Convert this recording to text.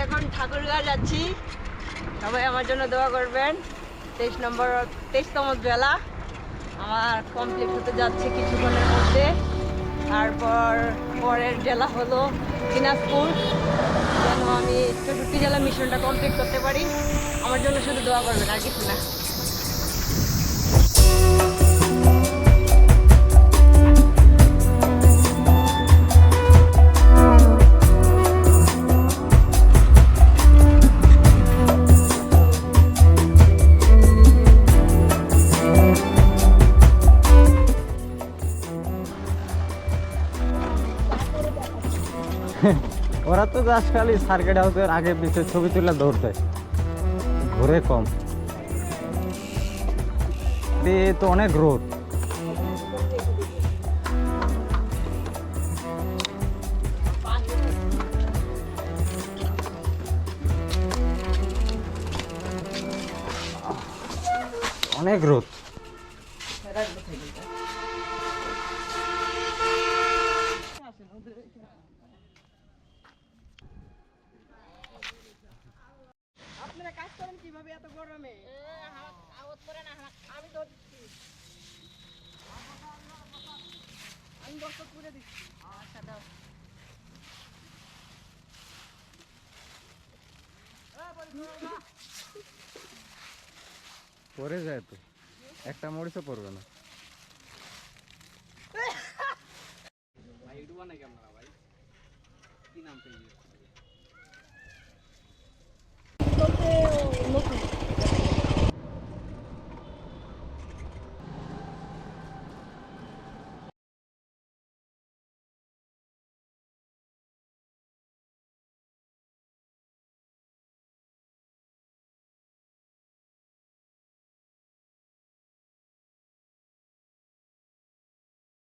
এখন ঠাকুরগাঁও যাচ্ছি, সবাই আমার জন্য দোয়া করবেন। 23তম বেলা আমার কমপ্লিট হতে যাচ্ছে কিছুক্ষণের মধ্যে। তারপর পরের জেলা হলো দিনাজপুর, যেন আমি 64 জেলা মিশনটা কমপ্লিট করতে পারি। আমার জন্য শুধু দোয়া করবেন, আর কিছু না। ওরা তো জাস্ট খালি সার্কিট হাউসের আগে পিছিয়ে ছবি তুলে ধরতে, ঘুরে কম দিয়ে তো অনেক রোদ। অনেক রোদ। আপনারা কাজ করেন কিভাবে এত গরমে? আমি ধরছি, আমি বস্তা পুরে দিচ্ছি। আচ্ছা দাও। পরে যায় তো, একটা মরিচও পড়বে না। ভাই ইউটিউবার নাকি আপনারা ভাই? কি নাম পেয়ে